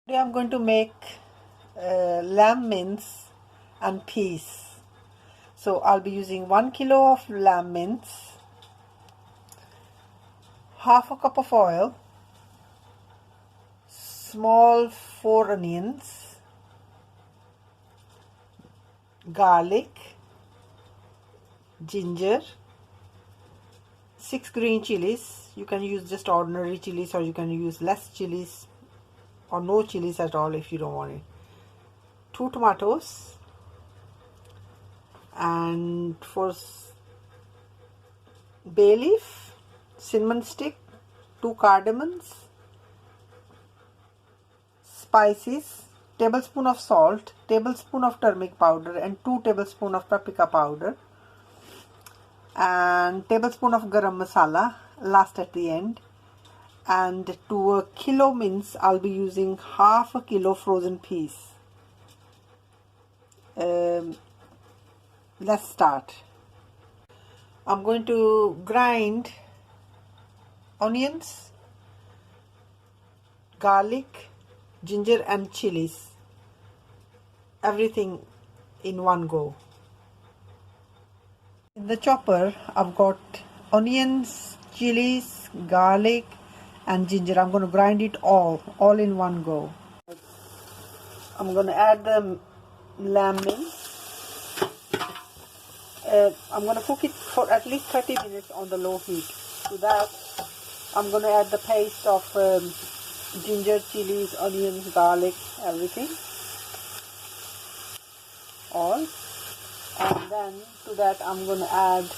Today I'm going to make lamb mince and peas. So I'll be using 1 kilo of lamb mince, half a cup of oil, small 4 onions, garlic, ginger, 6 green chilies. You can use just ordinary chilies or you can use less chilies or no chilies at all if you don't want it. 2 tomatoes, and for bay leaf, cinnamon stick, 2 cardamoms, spices, tablespoon of salt, tablespoon of turmeric powder and 2 tablespoon of paprika powder, and tablespoon of garam masala last at the end. And to a kilo mince I'll be using half a kilo frozen peas. Let's start. I'm going to grind onions, garlic, ginger and chilies, everything in one go. In the chopper I've got onions, chilies, garlic and ginger. I'm going to grind it all in one go. I'm going to add the lamb mince. I'm going to cook it for at least 30 minutes on the low heat. To that I'm going to add the paste of ginger, chilies, onions, garlic, everything, all. And then to that I'm going to add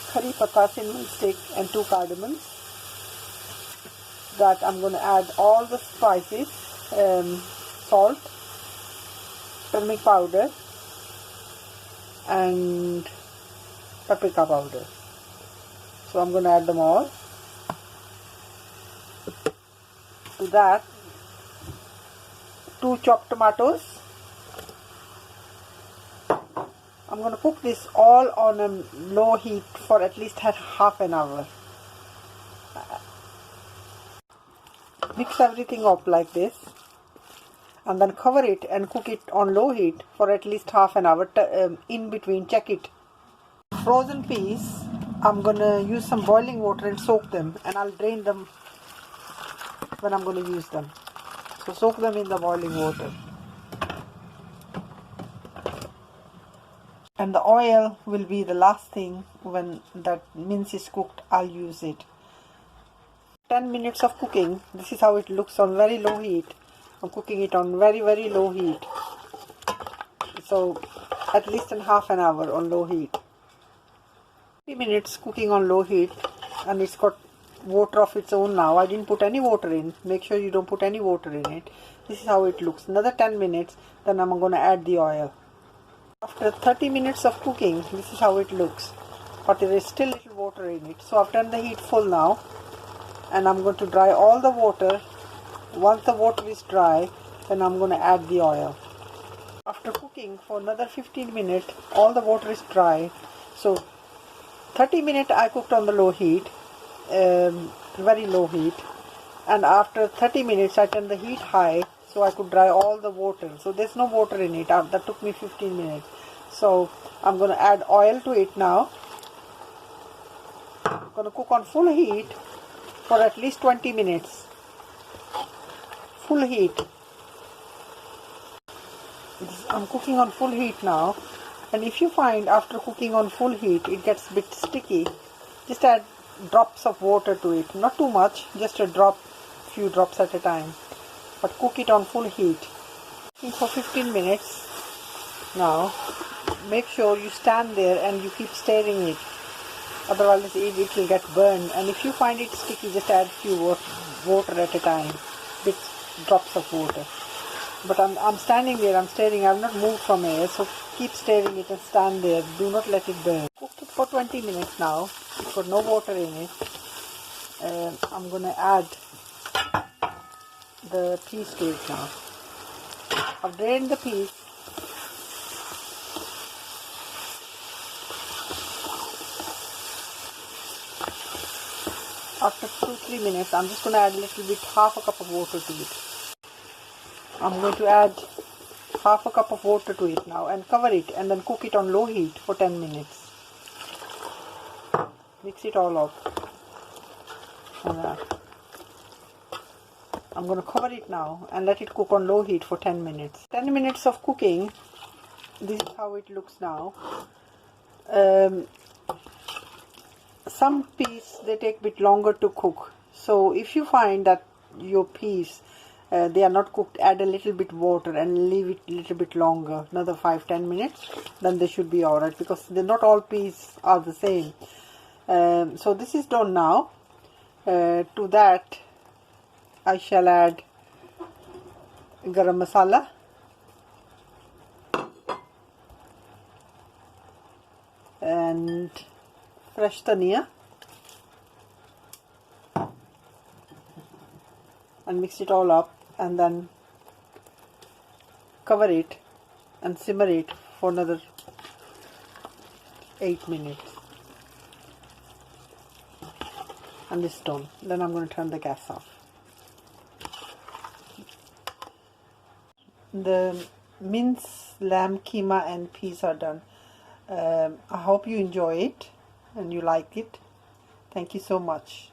curry patta, cinnamon stick and 2 cardamoms. That I'm going to add all the spices, salt, turmeric powder and paprika powder. So I'm going to add them all. To that 2 chopped tomatoes. I'm going to cook this all on a low heat for at least half an hour. Mix everything up like this and then cover it and cook it on low heat for at least half an hour. In between check it. Frozen peas, I'm going to use some boiling water and soak them, and I'll drain them when I'm going to use them. So soak them in the boiling water. And the oil will be the last thing. When that mince is cooked, I'll use it. 10 minutes of cooking. This is how it looks on very low heat. I'm cooking it on very low heat. So at least in half an hour on low heat. 3 minutes cooking on low heat, and it's got water of its own now. I didn't put any water in. Make sure you don't put any water in it. This is how it looks. Another 10 minutes, then I'm going to add the oil. After 30 minutes of cooking, this is how it looks. But there is still little water in it. So I've turned the heat full now. And I'm going to dry all the water. Once the water is dry, then I'm going to add the oil. After cooking for another 15 minutes, all the water is dry. So 30 minutes I cooked on the low heat, very low heat. And after 30 minutes I turned the heat high so I could dry all the water. So there's no water in it. That took me 15 minutes. So I'm going to add oil to it now. I'm going to cook on full heat for at least 20 minutes. Full heat. I'm cooking on full heat now. And if you find after cooking on full heat it gets a bit sticky, just add drops of water to it. Not too much, just a drop, few drops at a time. But cook it on full heat. Cooking for 15 minutes now. Make sure you stand there and you keep stirring it. Otherwise it will get burned. And if you find it sticky, just add few water at a time. Bits, drops of water. But I'm standing there, I'm stirring, I've not moved from here, so keep stirring it and stand there. Do not let it burn. Cooked it for 20 minutes now. It's got no water in it. I'm going to add the peas to it now. I've drained the peas. After 2-3 minutes, I'm just going to add a little bit, half a cup of water to it. I'm going to add half a cup of water to it now and cover it and then cook it on low heat for 10 minutes. Mix it all up. And, I'm going to cover it now and let it cook on low heat for 10 minutes. 10 minutes of cooking. This is how it looks now. Some peas, they take a bit longer to cook. So if you find that your peas they are not cooked, add a little bit water and leave it a little bit longer, another 5-10 minutes, then they should be alright, because not all peas are the same. So this is done now. To that I shall add garam masala, and fresh dhania, and mix it all up and then cover it and simmer it for another 8 minutes, and it's done. Then I'm going to turn the gas off. The mince, lamb, keema and peas are done. I hope you enjoy it and you like it. Thank you so much.